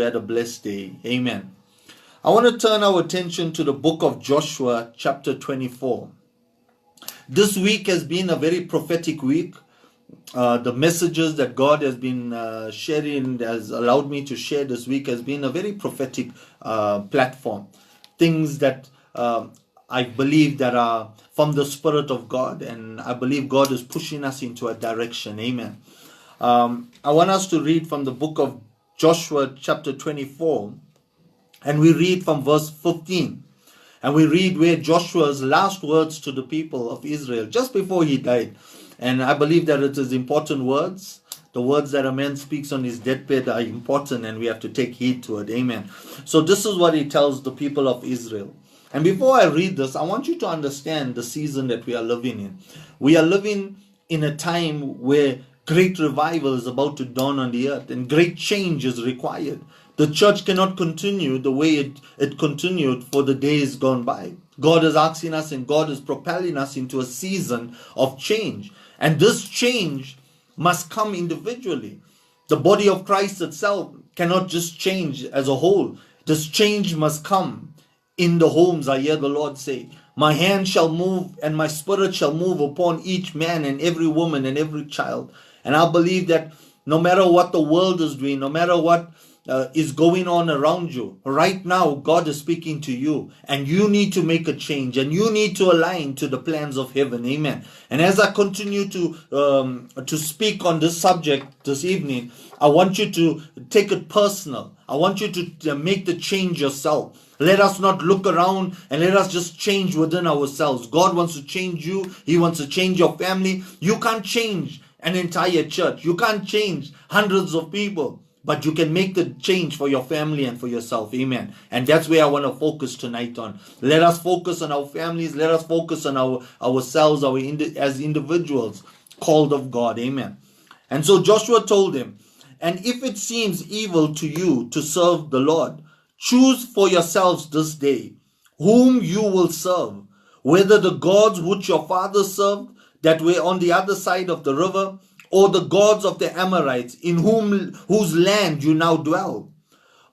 Had a blessed day. Amen. I want to turn our attention to the book of Joshua, chapter 24. This week has been a very prophetic week. The messages that God has been sharing, has allowed me to share this week, has been a very prophetic platform. Things that I believe that are from the Spirit of God, and I believe God is pushing us into a direction. Amen. I want us to read from the book of Joshua chapter 24, and we read from verse 15. And we read where Joshua's last words to the people of Israel just before he died. And I believe that it is important words. The words that a man speaks on his deathbed are important, and we have to take heed to it. Amen. So this is what he tells the people of Israel. And before I read this, I want you to understand the season that we are living in. We are living in a time where great revival is about to dawn on the earth, and great change is required. The church cannot continue the way it continued for the days gone by. God is asking us, and God is propelling us into a season of change. And this change must come individually. The body of Christ itself cannot just change as a whole. This change must come in the homes. I hear the Lord say, "My hand shall move and my spirit shall move upon each man and every woman and every child." And I believe that no matter what the world is doing, no matter what is going on around you, right now God is speaking to you, and you need to make a change, and you need to align to the plans of heaven. Amen. And as I continue to speak on this subject this evening, I want you to take it personal. I want you to make the change yourself. Let us not look around and let us just change within ourselves. God wants to change you. He wants to change your family. You can't change an entire church. You can't change hundreds of people, but you can make the change for your family and for yourself. Amen. And that's where I want to focus tonight on. Let us focus on our families. Let us focus on ourselves, as individuals called of God. Amen. And so Joshua told him, "And if it seems evil to you to serve the Lord, choose for yourselves this day whom you will serve, whether the gods which your fathers served that were on the other side of the river, or the gods of the Amorites in whose land you now dwell.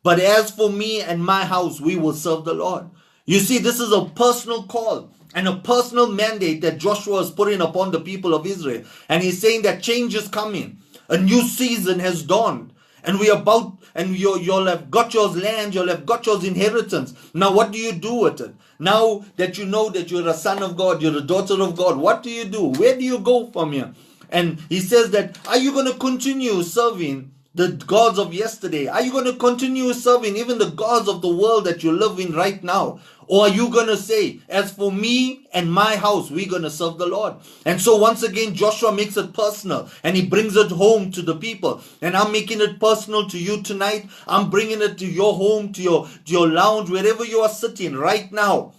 But as for me and my house, we will serve the Lord." You see, this is a personal call and a personal mandate that Joshua is putting upon the people of Israel. And he's saying that change is coming. A new season has dawned. And you'll have got your land, you'll have got your inheritance. Now what do you do with it? Now that you know that you're a son of God, you're a daughter of God, what do you do? Where do you go from here? And he says that, are you going to continue serving the gods of yesterday? Are you going to continue serving even the gods of the world that you live in right now? Or are you going to say, as for me and my house, we're going to serve the Lord? And so once again, Joshua makes it personal, and he brings it home to the people. And I'm making it personal to you tonight. I'm bringing it to your home, to your lounge, wherever you are sitting right now.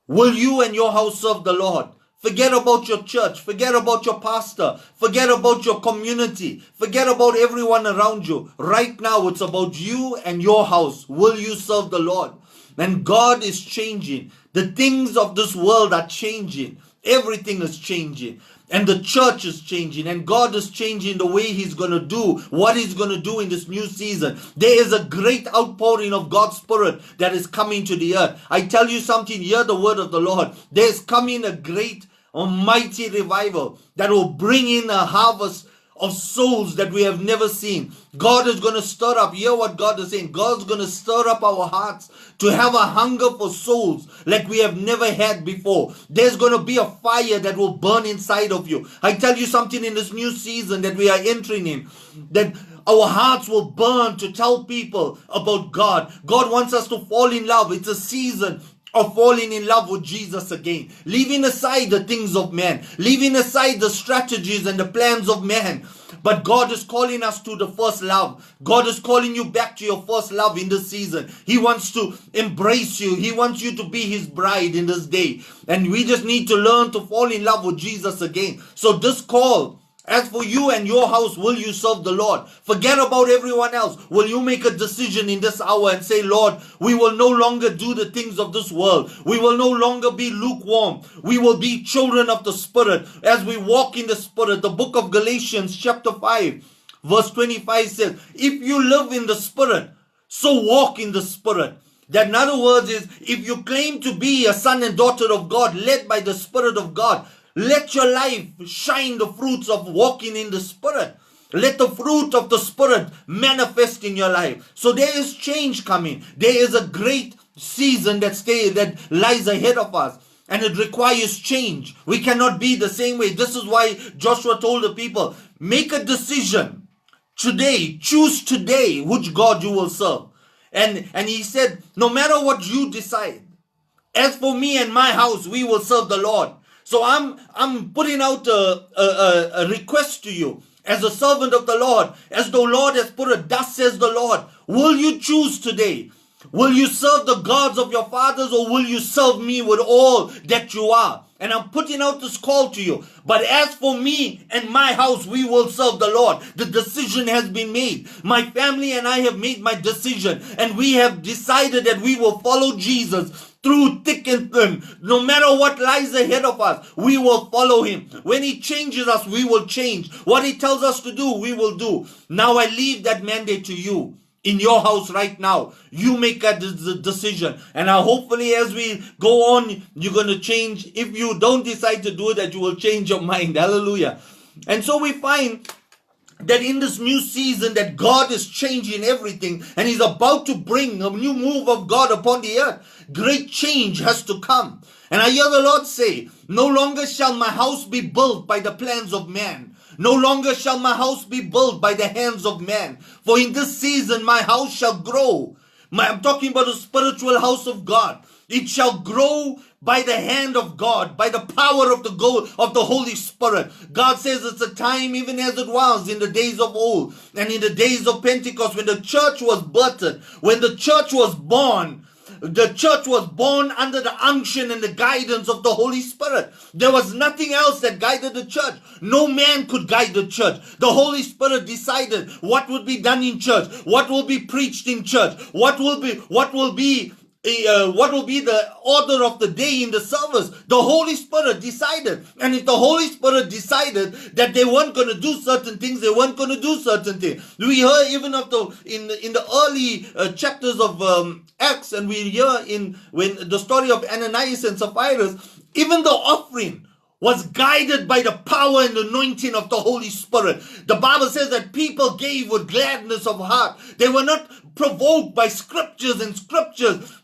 Will you and your house serve the Lord? Forget about your church. Forget about your pastor. Forget about your community. Forget about everyone around you. Right now, it's about you and your house. Will you serve the Lord? And God is changing. The things of this world are changing. Everything is changing. And the church is changing. And God is changing the way He's going to do what He's going to do in this new season. There is a great outpouring of God's Spirit that is coming to the earth. I tell you something, hear the word of the Lord. There is coming a great, almighty revival that will bring in a harvest of souls that we have never seen. God is going to stir up. Hear what God is saying. God's going to stir up our hearts to have a hunger for souls like we have never had before. There's going to be a fire that will burn inside of you. I tell you something, in this new season that we are entering in, that our hearts will burn to tell people about God. God wants us to fall in love. It's a season of falling in love with Jesus again. Leaving aside the things of man. Leaving aside the strategies and the plans of man. But God is calling us to the first love. God is calling you back to your first love in this season. He wants to embrace you. He wants you to be His bride in this day. And we just need to learn to fall in love with Jesus again. So this call, as for you and your house, will you serve the Lord? Forget about everyone else. Will you make a decision in this hour and say, Lord, we will no longer do the things of this world. We will no longer be lukewarm. We will be children of the Spirit as we walk in the Spirit. The book of Galatians chapter 5 verse 25 says, if you live in the Spirit, So walk in the Spirit. That in other words is, if you claim to be a son and daughter of God, led by the Spirit of God, let your life shine the fruits of walking in the Spirit. Let the fruit of the Spirit manifest in your life. So there is change coming. There is a great season that lies ahead of us. And it requires change. We cannot be the same way. This is why Joshua told the people, make a decision today. Choose today which God you will serve. And he said, no matter what you decide, as for me and my house, we will serve the Lord. So I'm putting out a request to you as a servant of the Lord, as the Lord has put it, thus says the Lord. Will you choose today? Will you serve the gods of your fathers, or will you serve me with all that you are? And I'm putting out this call to you. But as for me and my house, we will serve the Lord. The decision has been made. My family and I have made my decision. And we have decided that we will follow Jesus through thick and thin. No matter what lies ahead of us, we will follow him. When he changes us, we will change. What he tells us to do, we will do. Now I leave that mandate to you. In your house right now, you make a decision. And hopefully as we go on, you're going to change. If you don't decide to do that, you will change your mind. Hallelujah. And so we find that in this new season that God is changing everything, and he's about to bring a new move of God upon the earth. Great change has to come. And I hear the Lord say, no longer shall my house be built by the plans of man. No longer shall my house be built by the hands of man. For in this season my house shall grow. I'm talking about the spiritual house of God. It shall grow by the hand of God, by the power of the Holy Spirit. God says it's a time even as it was in the days of old and in the days of Pentecost, when the church was birthed, when the church was born. The church was born under the unction and the guidance of the Holy Spirit. There was nothing else that guided the church. No man could guide the church. The Holy Spirit decided what would be done in church, what will be preached in church, what will be the order of the day in the service. The Holy Spirit decided. And if the Holy Spirit decided that they weren't going to do certain things, they weren't going to do certain things. We hear even of in the early chapters of Acts, and we hear when the story of Ananias and Sapphira, even the offering was guided by the power and anointing of the Holy Spirit. The Bible says that people gave with gladness of heart. They were not provoked by scriptures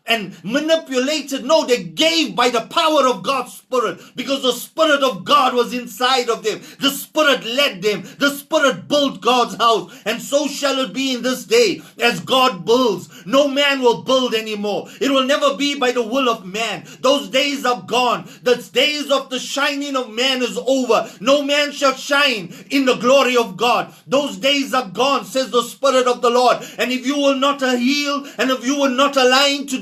and manipulated. No, they gave by the power of God's Spirit, because the Spirit of God was inside of them. The Spirit led them. The Spirit built God's house. And so shall it be in this day as God builds. No man will build anymore. It will never be by the will of man. Those days are gone. The days of the shining of man is over. No man shall shine in the glory of God. Those days are gone, says the Spirit of the Lord. And if you will not heal, and if you will not align to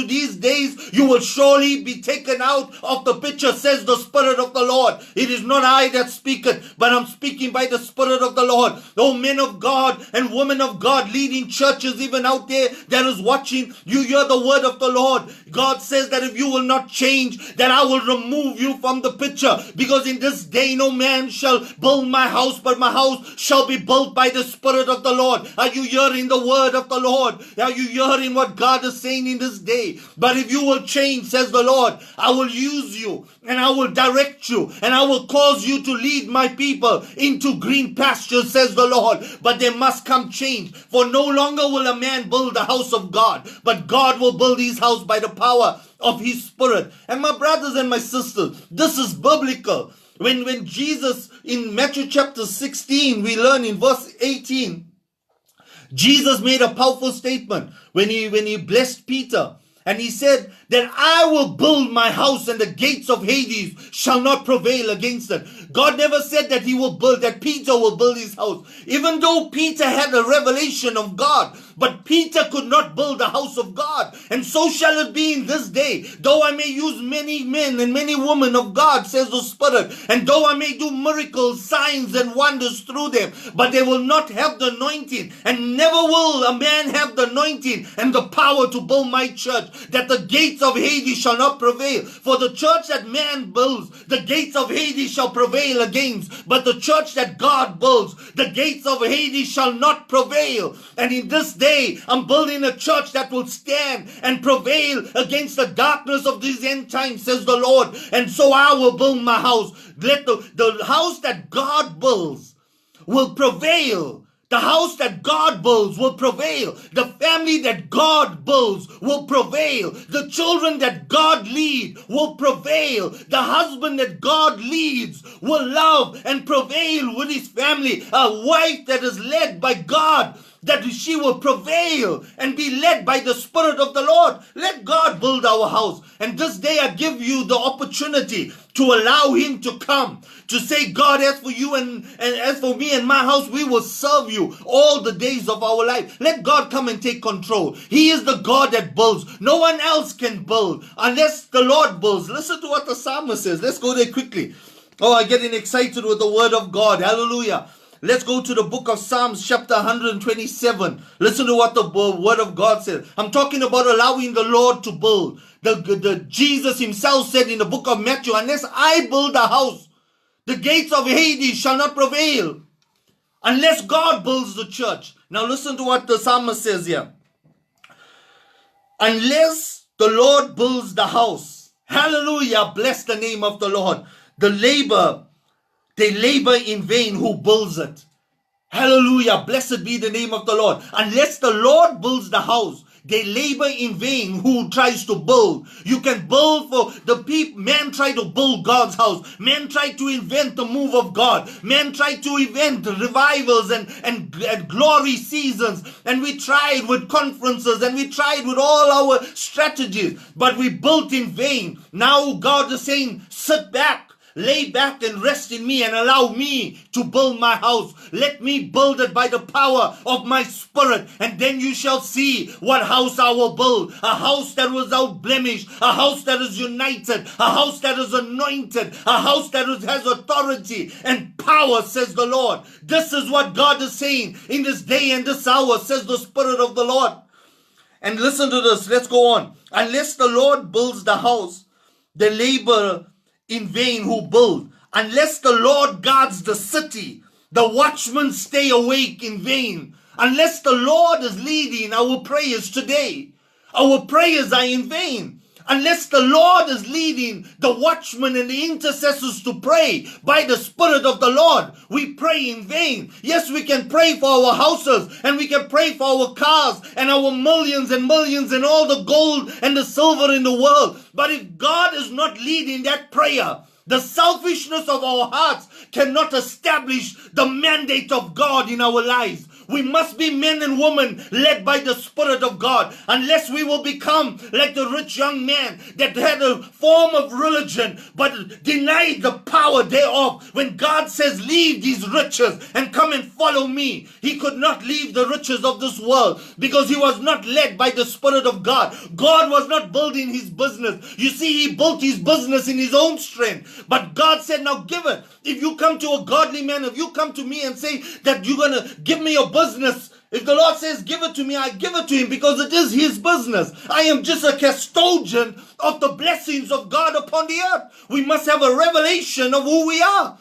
these days, you will surely be taken out of the picture, says the Spirit of the Lord. It is not I that speaketh, but I'm speaking by the Spirit of the Lord. Oh, men of God and women of God leading churches even out there that is watching, you hear the word of the Lord. God says that if you will not change, that I will remove you from the picture, because in this day no man shall build my house, but my house shall be built by the Spirit of the Lord. Are you hearing the word of the Lord? Are you hearing what God is saying in this day? But if you will change, says the Lord, I will use you and I will direct you and I will cause you to lead my people into green pastures, says the Lord. But there must come change, for no longer will a man build the house of God, but God will build his house by the power of his Spirit. And my brothers and my sisters, this is biblical. When Jesus, in Matthew chapter 16, we learn in verse 18, Jesus made a powerful statement when he blessed Peter. And he said that I will build my house and the gates of Hades shall not prevail against it. God never said that that Peter will build his house. Even though Peter had a revelation of God, but Peter could not build the house of God. And so shall it be in this day. Though I may use many men and many women of God, says the Spirit, and though I may do miracles, signs and wonders through them, but they will not have the anointing, and never will a man have the anointing and the power to build my church, that the gates of Hades shall not prevail. For the church that man builds, the gates of Hades shall prevail against. But the church that God builds, the gates of Hades shall not prevail. And in this day day, I'm building a church that will stand and prevail against the darkness of these end times, says the Lord. And so I will build my house. Let the house that God builds will prevail. The house that God builds will prevail. The family that God builds will prevail. The children that God leads will prevail. The husband that God leads will love and prevail with his family. A wife that is led by God, that she will prevail and be led by the Spirit of the Lord. Let God build our house. And this day I give you the opportunity to allow him to come, to say, God, as for you and as for me and my house, we will serve you all the days of our life. Let God come and take control. He is the God that builds. No one else can build unless the Lord builds. Listen to what the psalmist says. Let's go there quickly. Oh, I'm getting excited with the word of God. Hallelujah. Let's go to the book of Psalms chapter 127. Listen to what the word of God says. I'm talking about allowing the Lord to build. The Jesus himself said in the book of Matthew, unless I build a house, the gates of Hades shall not prevail. Unless God builds the church. Now listen to what the psalmist says here. Unless the Lord builds the house. Hallelujah. Bless the name of the Lord. They labor in vain who builds it. Hallelujah. Blessed be the name of the Lord. Unless the Lord builds the house, they labor in vain who tries to build. You can build for the people. Man tried to build God's house. Man tried to invent the move of God. Man tried to invent revivals and glory seasons. And we tried with conferences and we tried with all our strategies. But we built in vain. Now God is saying, sit back. Lay back and rest in me and allow me to build my house. Let me build it by the power of my Spirit. And then you shall see what house I will build. A house that was without blemish. A house that is united. A house that is anointed. A house that has authority and power, says the Lord. This is what God is saying in this day and this hour, says the Spirit of the Lord. And listen to this. Let's go on. Unless the Lord builds the house, the labor in vain who build. Unless the Lord guards the city, the watchmen stay awake in vain. Unless the Lord is leading our prayers today, our prayers are in vain. Unless the Lord is leading the watchmen and the intercessors to pray by the Spirit of the Lord, we pray in vain. Yes, we can pray for our houses and we can pray for our cars and our millions and millions and all the gold and the silver in the world. But if God is not leading that prayer, the selfishness of our hearts cannot establish the mandate of God in our lives. We must be men and women led by the Spirit of God. Unless we will become like the rich young man that had a form of religion but denied the power thereof. When God says, leave these riches and come and follow me, he could not leave the riches of this world because he was not led by the Spirit of God. God was not building his business. You see, he built his business in his own strength. But God said, now give it. If you come to a godly man, if you come to me and say that you're going to give me your business, if the Lord says give it to me, I give it to him because it is his business. I am just a custodian of the blessings of God upon the earth. We must have a revelation of who we are.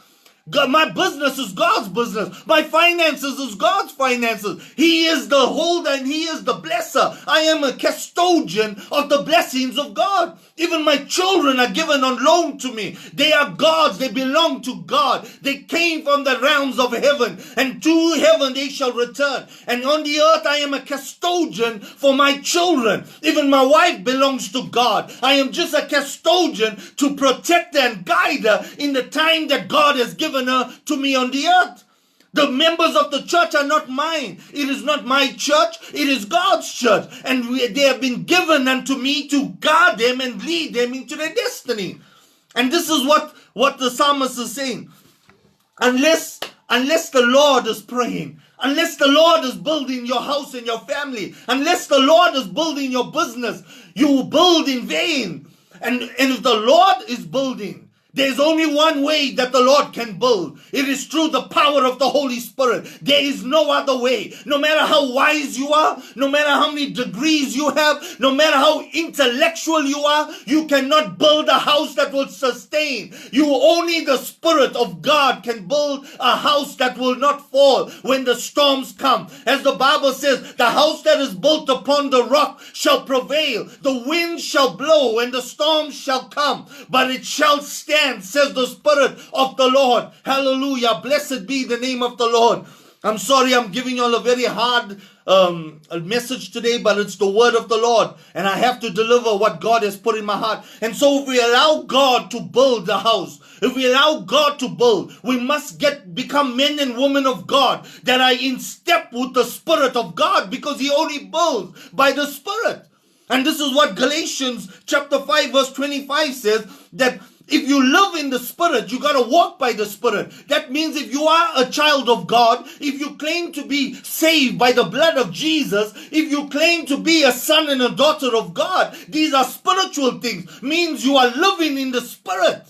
God, my business is God's business. My finances is God's finances. He is the holder and he is the blesser. I am a custodian of the blessings of God. Even my children are given on loan to me. They are God's. They belong to God. They came from the realms of heaven, and to heaven they shall return. And on the earth I am a custodian for my children. Even my wife belongs to God. I am just a custodian to protect her and guide her in the time that God has given her to me on the earth. The members of the church are not mine. It is not my church. It is God's church. And they have been given unto me to guard them and lead them into their destiny. And this is what the psalmist is saying. Unless the Lord is praying, unless the Lord is building your house and your family, unless the Lord is building your business, you will build in vain. And if the Lord is building, There's only one way that the Lord can build. It is through the power of the Holy Spirit. There is no other way. No matter how wise you are, no matter how many degrees you have, no matter how intellectual you are, you cannot build a house that will sustain. Only the Spirit of God can build a house that will not fall when the storms come. As the Bible says, the house that is built upon the rock shall prevail. The wind shall blow and the storms shall come, but it shall stand, says the Spirit of the Lord. Hallelujah. Blessed be the name of the Lord. I'm sorry I'm giving you all a very hard message today, but it's the word of the Lord, and I have to deliver what God has put in my heart. And so if we allow God to build the house, if we allow God to build, we must become men and women of God that are in step with the Spirit of God, because He only builds by the Spirit. And this is what Galatians chapter 5 verse 25 says, that if you live in the Spirit, you got to walk by the Spirit. That means if you are a child of God, if you claim to be saved by the blood of Jesus, if you claim to be a son and a daughter of God, these are spiritual things. Means you are living in the Spirit.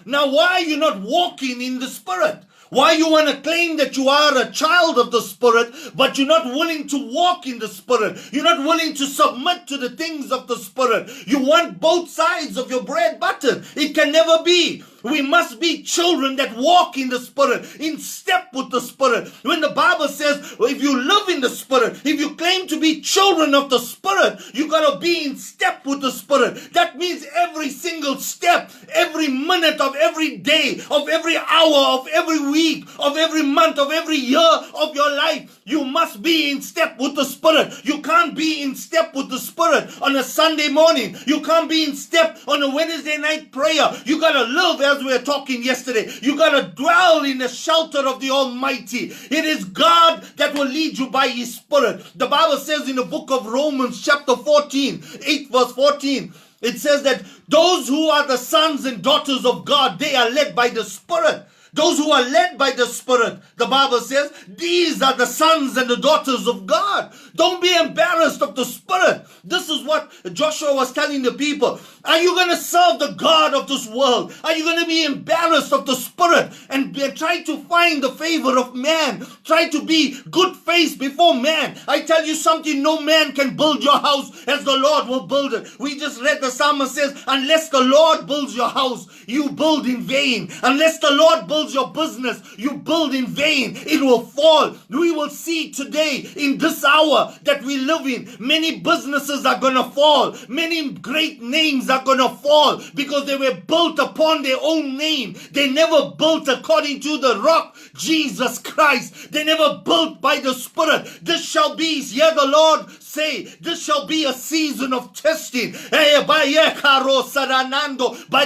Now, why are you not walking in the Spirit? Why you want to claim that you are a child of the Spirit, but you're not willing to walk in the Spirit? You're not willing to submit to the things of the Spirit. You want both sides of your bread buttered. It can never be. We must be children that walk in the Spirit, in step with the Spirit. When the Bible says, if you live in the Spirit, if you claim to be children of the Spirit, you got to be in step with the Spirit. That means every single step, every minute of every day, of every hour, of every week, of every month, of every year of your life, you must be in step with the Spirit. You can't be in step with the Spirit on a Sunday morning. You can't be in step on a Wednesday night prayer. You got to live as we were talking yesterday. You got to dwell in the shelter of the Almighty. It is God that will lead you by His Spirit. The Bible says in the book of Romans chapter 14, 8 verse 14, it says that those who are the sons and daughters of God, they are led by the Spirit. Those who are led by the Spirit, the Bible says, these are the sons and the daughters of God. Don't be embarrassed of the Spirit. This is what Joshua was telling the people. Are you going to serve the God of this world? Are you going to be embarrassed of the Spirit and try to find the favor of man? Try to be good faith before man. I tell you something, no man can build your house as the Lord will build it. We just read the psalmist says, unless the Lord builds your house, you build in vain. Unless the Lord builds your business, you build in vain. It will fall. We will see today in this hour that we live in, many businesses are going to fall. Many great names are going to fall because they were built upon their own name. They never built according to the rock, Jesus Christ. They never built by the Spirit. This shall be, hear the Lord say, this shall be a season of testing. By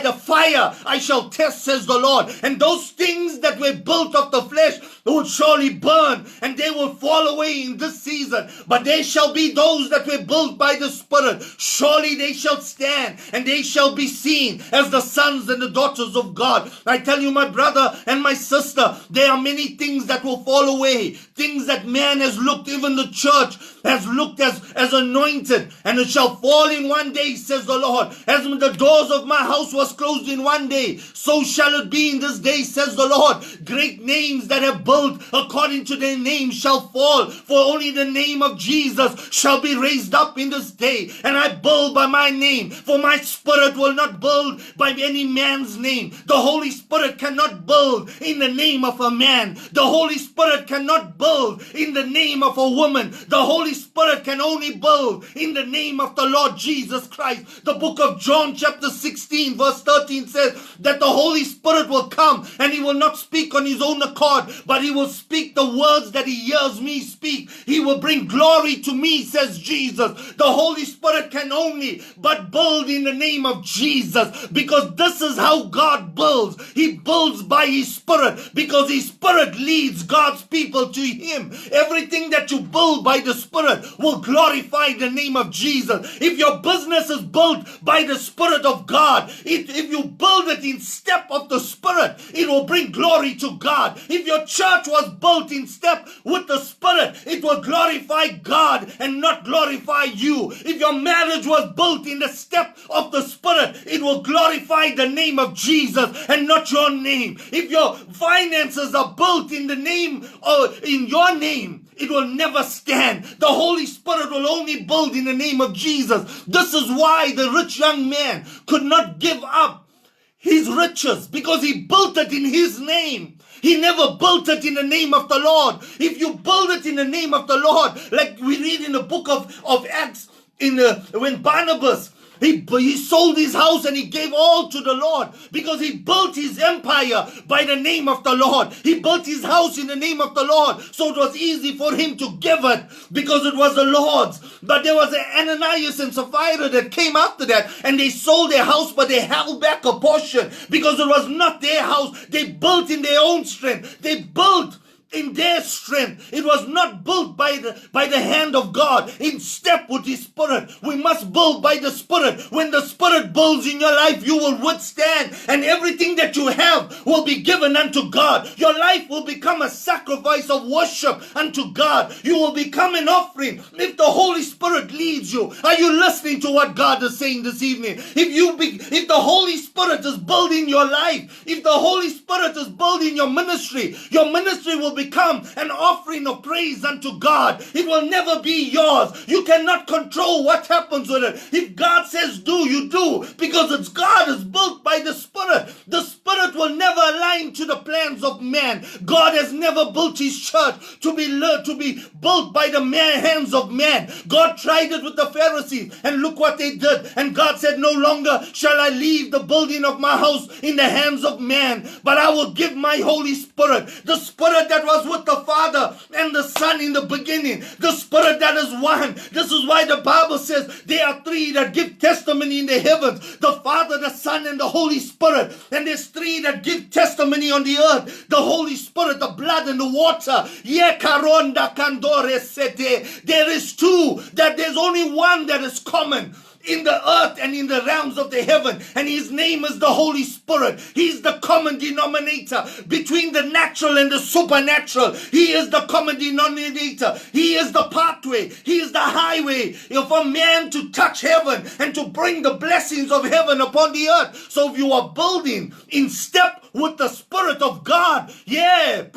the fire I shall test, says the Lord. And those things that were built of the flesh would surely burn, and they will fall away in this season. But there shall be those that were built by the Spirit. Surely they shall stand, and they shall be seen as the sons and the daughters of God. I tell you, my brother and my sister, there are many things that will fall away. Things that man has looked, even the church has looked as anointed, and it shall fall in one day, says the Lord. As when the doors of my house was closed in one day, so shall it be in this day, says the Lord. Great names that have built according to their name shall fall, for only the name of Jesus shall be raised up in this day. And I build by my name, for my Spirit will not build by any man's name. The Holy Spirit cannot build in the name of a man. The Holy Spirit cannot build in the name of a woman. The Holy Spirit can only build in the name of the Lord Jesus Christ. The book of John chapter 16 verse 13 says that the Holy Spirit will come, and He will not speak on His own accord, but He will speak the words that He hears me speak. He will bring glory to me, says Jesus. The Holy Spirit can only but build in the name of Jesus, because this is how God builds. He builds by His Spirit, because His Spirit leads God's people to Him. Everything that you build by the Spirit Spirit will glorify the name of Jesus. If your business is built by the Spirit of God, if you build it in step of the Spirit, it will bring glory to God. If your church was built in step with the Spirit, it will glorify God and not glorify you. If your marriage was built in the step of the Spirit, it will glorify the name of Jesus and not your name. If your finances are built in the name or in your name, it will never stand. The Holy Spirit will only build in the name of Jesus. This is why the rich young man could not give up his riches, because he built it in his name. He never built it in the name of the Lord. If you build it in the name of the Lord, like we read in the book of Acts, when Barnabas, he sold his house and he gave all to the Lord, because he built his empire by the name of the Lord. He built his house in the name of the Lord, so it was easy for him to give it because it was the Lord's. But there was an Ananias and Sapphira that came after that, and they sold their house, but they held back a portion because it was not their house. They built in their own strength. They built in their strength. It was not built by the hand of God, in step with His Spirit. We must build by the Spirit. When the Spirit builds in your life, you will withstand, and everything that you have will be given unto God. Your life will become a sacrifice of worship unto God. You will become an offering if the Holy Spirit leads you. Are you listening to what God is saying this evening? If the Holy Spirit is building your life, if the Holy Spirit is building your ministry will become an offering of praise unto God. It will never be yours. You cannot control what happens with it. If God says do, you do, because it's God is built by the Spirit. The Spirit will never align to the plans of man. God has never built His church to be built by the hands of man. God tried it with the Pharisees, and look what they did. And God said, no longer shall I leave the building of my house in the hands of man, but I will give my Holy Spirit, the Spirit that was with the Father and the Son in the beginning, the Spirit that is one. This is why the Bible says there are three that give testimony in the heavens: the Father, the Son, and the Holy Spirit. And there's three that give testimony on the earth: the Holy Spirit, the blood, and the water. There is two, that there's only one that is common in the earth and in the realms of the heaven, and His name is the Holy Spirit. He's the common denominator between the natural and the supernatural. He is the common denominator. He is the pathway. He is the highway for man to touch heaven and to bring the blessings of heaven upon the earth. So if you are building in step with the Spirit of God, then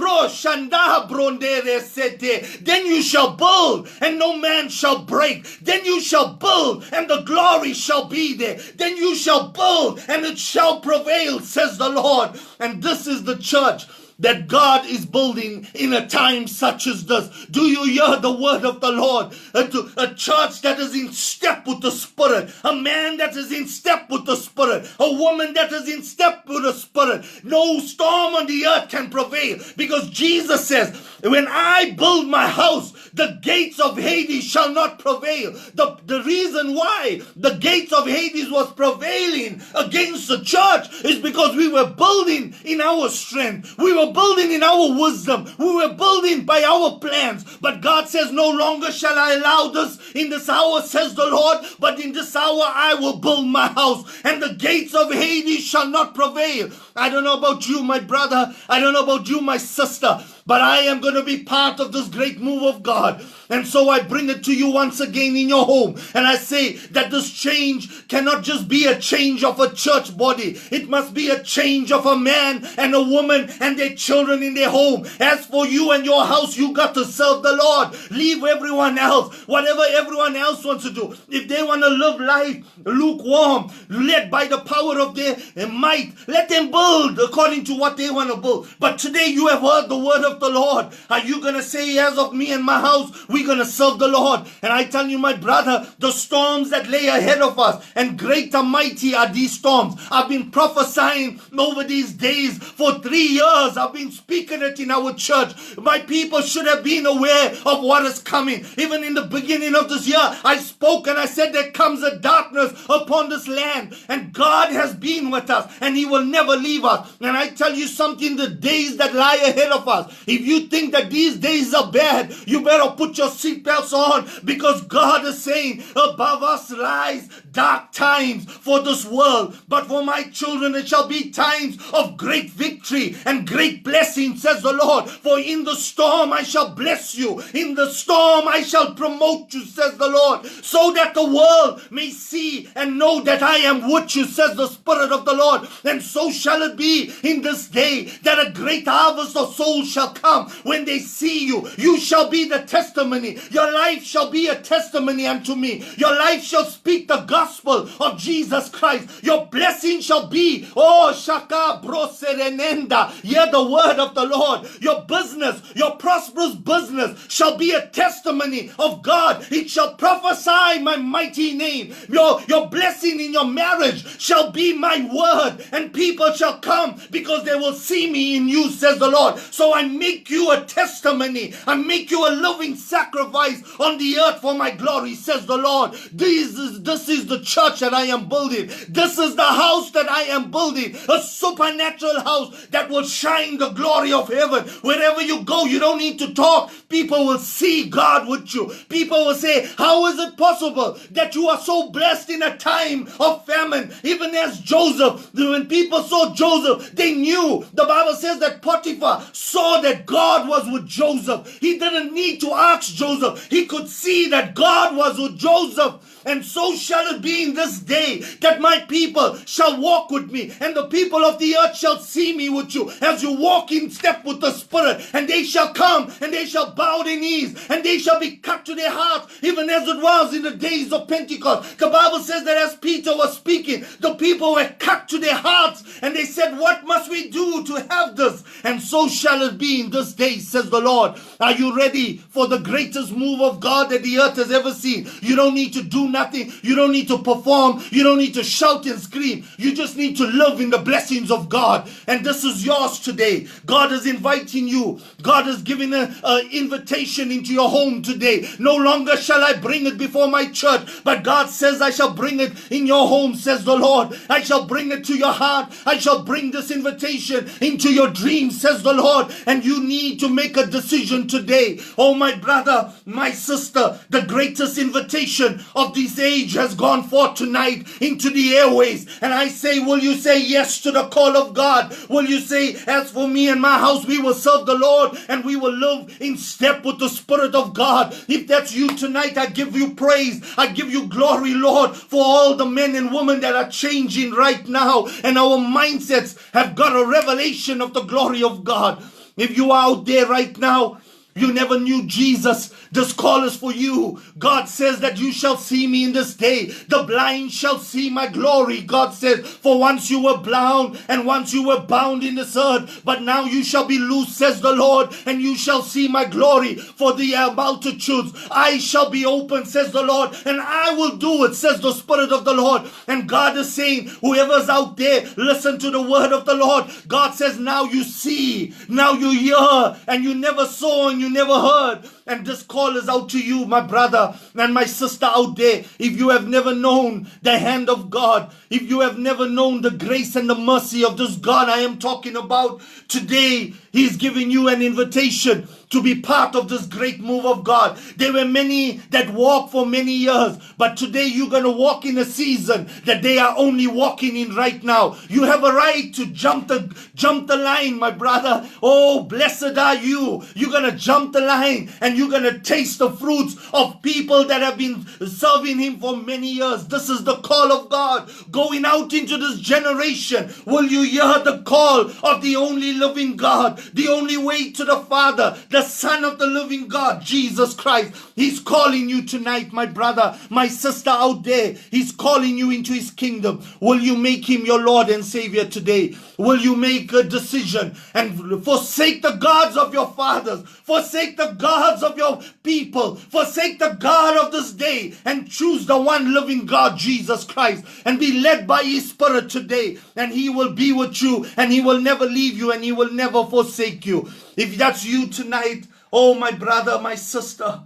you shall build and no man shall break. Then you shall build and the glory shall be there. Then you shall build and it shall prevail, says the Lord. And this is the church that God is building in a time such as this. Do you hear the word of the Lord? A church that is in step with the Spirit. A man that is in step with the Spirit. A woman that is in step with the Spirit. No storm on the earth can prevail, because Jesus says, when I build my house, the gates of Hades shall not prevail. The reason why the gates of Hades was prevailing against the church is because we were building in our strength. We were building in our wisdom. We were building by our plans. But God says, no longer shall I allow this in this hour, says the Lord, but in this hour I will build my house, and the gates of Hades shall not prevail. I don't know about you, my brother. I don't know about you, my sister, but I am going to be part of this great move of God. And so I bring it to you once again in your home. And I say that this change cannot just be a change of a church body. It must be a change of a man and a woman and their children in their home. As for you and your house, you got to serve the Lord. Leave everyone else, whatever everyone else wants to do. If they want to live life lukewarm, led by the power of their might, let them build according to what they want to build. But today you have heard the word of the Lord. Are you going to say, as of me and my house, we're going to serve the Lord? And I tell you, my brother, the storms that lay ahead of us, and great and mighty are these storms. I've been prophesying over these days for 3 years. I've been speaking it in our church. My people should have been aware of what is coming. Even in the beginning of this year, I spoke and I said there comes a darkness upon this land, and God has been with us and He will never leave us. And I tell you something, the days that lie ahead of us, If you think that these days are bad, you better put your seatbelts on, because God is saying above us lies dark times for this world, but for my children it shall be times of great victory and great blessing, says the Lord. For in the storm I shall bless you, in the storm I shall promote you, says the Lord, so that the world may see and know that I am with you, says the Spirit of the Lord. And so shall it be in this day, that a great harvest of souls shall come. When they see you, you shall be the testimony. Your life shall be a testimony unto me. Your life shall speak the gospel of Jesus Christ. Your blessing shall be, oh, Shaka Broserenenda, hear the word of the Lord. Your business, your prosperous business shall be a testimony of God. It shall prophesy my mighty name. Your blessing in your marriage shall be my word, and people shall come because they will see me in you, says the Lord. So I make you a testimony. I make you a living sacrifice on the earth for my glory, says the Lord. This is the church that I am building. This is the house that I am building. A supernatural house that will shine the glory of heaven. Wherever you go, you don't need to talk. People will see God with you. People will say, how is it possible that you are so blessed in a time of famine? Even as Joseph, when people saw Joseph, they knew. The Bible says that Potiphar saw that God was with Joseph. He didn't need to ask Joseph. He could see that God was with Joseph. And so shall it be in this day, that my people shall walk with me, and the people of the earth shall see me with you, as you walk in step with the Spirit. And they shall come, and they shall bow their knees, and they shall be cut to their hearts, even as it was in the days of Pentecost. The Bible says that as Peter was speaking, the people were cut to their hearts, and they said, what must we do to have this? And so shall it be in this day, says the Lord. Are you ready for the greatest move of God that the earth has ever seen? You don't need to do nothing. You don't need to perform. You don't need to shout and scream. You just need to live in the blessings of God. And this is yours today. God is inviting you. God is giving an invitation into your home today. No longer shall I bring it before my church, but God says I shall bring it in your home, says the Lord. I shall bring it to your heart. I shall bring this invitation into your dreams, says the Lord. And you need to make a decision today. Oh, my brother, my sister, the greatest invitation of this age has gone forth tonight into the airways. And I say, will you say yes to the call of God? Will you say, as for me and my house, we will serve the Lord and we will live in step with the Spirit of God? If that's you tonight, I give you praise. I give you glory, Lord, for all the men and women that are changing right now. And our mindsets have got a revelation of the glory of God. If you are out there right now, you never knew Jesus, this call is for you. God says that you shall see me in this day. The blind shall see my glory. God says, for once you were bound and once you were bound in this earth, but now you shall be loose, says the Lord, and you shall see my glory. For the multitudes, I shall be open, says the Lord, and I will do it, says the Spirit of the Lord. And God is saying, whoever's out there, listen to the word of the Lord. God says, now you see, now you hear, and you never saw and you never heard. And this call is out to you, my brother and my sister out there. If you have never known the hand of God, if you have never known the grace and the mercy of this God I am talking about, today He's giving you an invitation to be part of this great move of God. There were many that walked for many years, but today you're going to walk in a season that they are only walking in right now. You have a right to jump the line, my brother. Oh, blessed are you. You're going to jump the line and you're going to taste the fruits of people that have been serving Him for many years. This is the call of God going out into this generation. Will you hear the call of the only living God, the only way to the Father, the Son of the living God, Jesus Christ? He's calling you tonight, my brother, my sister out there. He's calling you into His kingdom. Will you make Him your Lord and Savior today? Will you make a decision and forsake the gods of your fathers, forsake the gods of your people, forsake the God of this day, and choose the one living God, Jesus Christ, and be led by His Spirit today, and He will be with you, and He will never leave you, and He will never forsake you. If that's you tonight, oh, my brother, my sister,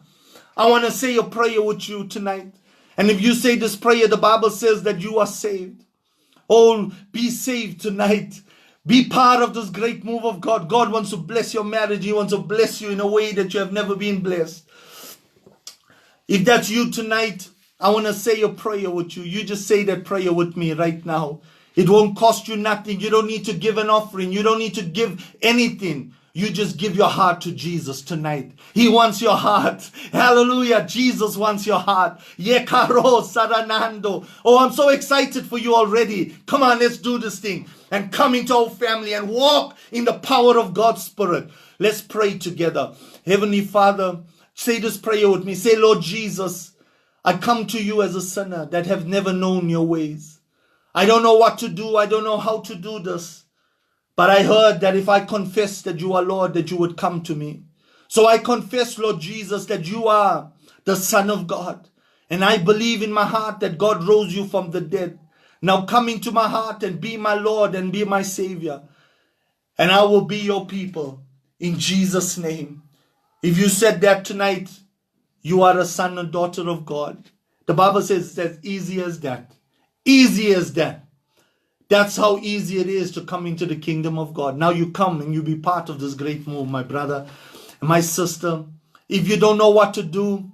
I want to say a prayer with you tonight. And if you say this prayer, the Bible says that you are saved. Oh, be saved tonight. Be part of this great move of God. God wants to bless your marriage. He wants to bless you in a way that you have never been blessed. If that's you tonight, I want to say a prayer with you. You just say that prayer with me right now. It won't cost you nothing. You don't need to give an offering. You don't need to give anything. You just give your heart to Jesus tonight. He wants your heart. Hallelujah. Jesus wants your heart. Yekaro saranando. Oh, I'm so excited for you already. Come on, let's do this thing. And come into our family and walk in the power of God's Spirit. Let's pray together. Heavenly Father, say this prayer with me. Say, Lord Jesus, I come to you as a sinner that have never known your ways. I don't know what to do. I don't know how to do this. But I heard that if I confess that you are Lord, that you would come to me. So I confess, Lord Jesus, that you are the Son of God. And I believe in my heart that God rose you from the dead. Now come into my heart and be my Lord and be my Savior. And I will be your people in Jesus' name. If you said that tonight, you are a son and daughter of God. The Bible says it's as easy as that. Easy as that. That's how easy it is to come into the kingdom of God. Now you come and you be part of this great move, my brother and my sister. If you don't know what to do,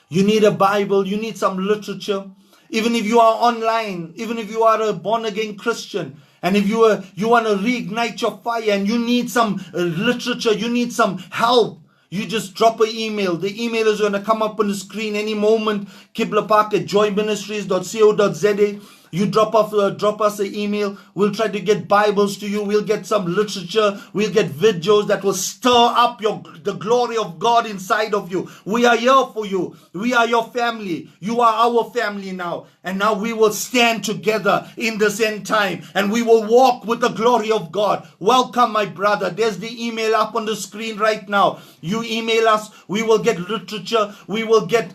you need a Bible, you need some literature. Even if you are online, even if you are a born-again Christian, and if you want to reignite your fire and you need some literature, you need some help, you just drop an email. The email is going to come up on the screen any moment. kiblapark@joyministries.co.za. You drop us an email. We'll try to get Bibles to you. We'll get some literature. We'll get videos that will stir up the glory of God inside of you. We are here for you. We are your family. You are our family now. And now we will stand together in this end time. And we will walk with the glory of God. Welcome, my brother. There's the email up on the screen right now. You email us. We will get literature. We will get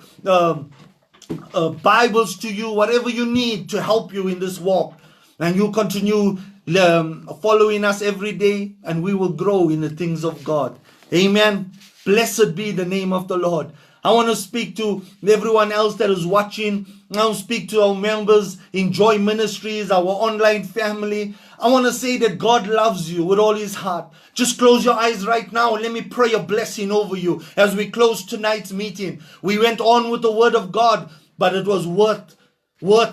Bibles to you, whatever you need to help you in this walk. And you continue following us every day, and we will grow in the things of God. Amen. Blessed be the name of the Lord. I want to speak to everyone else that is watching. I want to speak to our members in Joy Ministries, our online family. I want to say that God loves you with all his heart. Just close your eyes right now. Let me pray a blessing over you as we close tonight's meeting. We went on with the word of God, but it was worth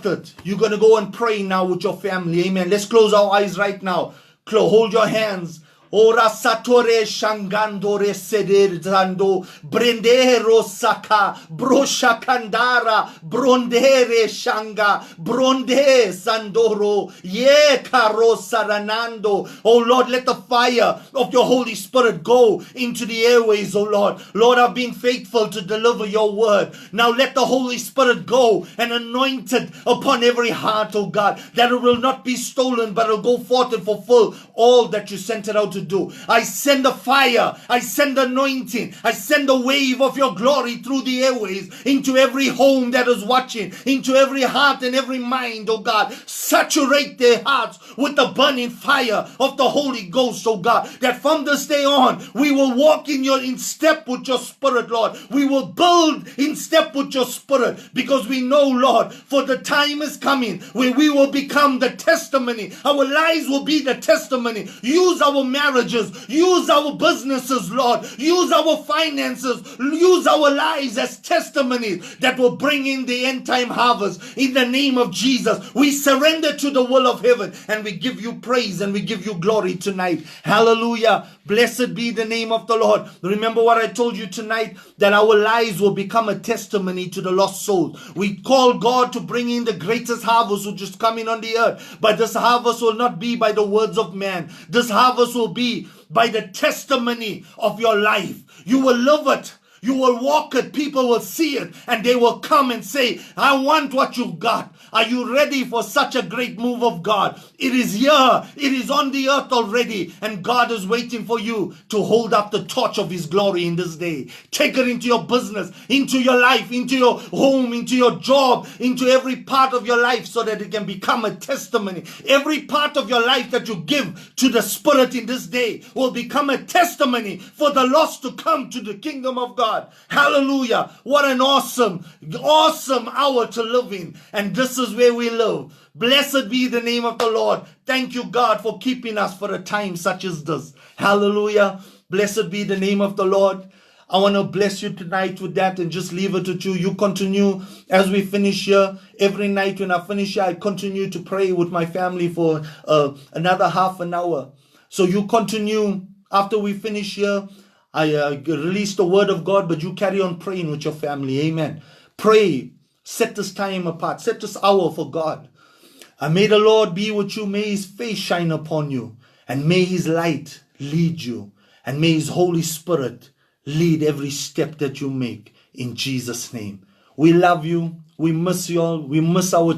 it. You're going to go and pray now with your family. Amen. Let's close our eyes right now. Hold your hands. Ora satore shangandore sederzando brendero saka brosha kandara brondere shanga bronde sandoro ye karo saranando. Oh Lord, let the fire of your Holy Spirit go into the airways, oh Lord. Lord, I've been faithful to deliver your word. Now let the Holy Spirit go and anoint it upon every heart, oh God, that it will not be stolen, but it will go forth and fulfill all that you sent it out to do. I send a fire, I send anointing, I send a wave of your glory through the airways into every home that is watching, into every heart and every mind, oh God. Saturate their hearts with the burning fire of the Holy Ghost, oh God, that from this day on we will walk in step with your Spirit, Lord. We will build in step with your Spirit, because we know, Lord, for the time is coming where we will become the testimony. Our lives will be the testimony. Use our marriages, use our businesses, Lord. Use our finances. Use our lives as testimonies that will bring in the end time harvest. In the name of Jesus, we surrender to the will of heaven and we give you praise and we give you glory tonight. Hallelujah. Blessed be the name of the Lord. Remember what I told you tonight, that our lives will become a testimony to the lost souls. We call God to bring in the greatest harvest which is coming on the earth. But this harvest will not be by the words of man. This harvest will be by the testimony of your life. You will live it. You will walk it. People will see it and they will come and say, I want what you got. Are you ready for such a great move of God? It is here. It is on the earth already. And God is waiting for you to hold up the torch of his glory in this day. Take it into your business, into your life, into your home, into your job, into every part of your life, so that it can become a testimony. Every part of your life that you give to the Spirit in this day will become a testimony for the lost to come to the kingdom of God. God. Hallelujah. What an awesome hour to live in. And this is where we live. Blessed be the name of the Lord. Thank you, God, for keeping us for a time such as this. Hallelujah. Blessed be the name of the Lord. I want to bless you tonight with that and just leave it to you. You continue as we finish here. Every night when I finish here, I continue to pray with my family for another half an hour. So you continue after we finish here. I release the word of God, but you carry on praying with your family. Amen. Pray. Set this time apart. Set this hour for God. And may the Lord be with you. May his face shine upon you. And may his light lead you. And may his Holy Spirit lead every step that you make in Jesus' name. We love you. We miss you all. We miss our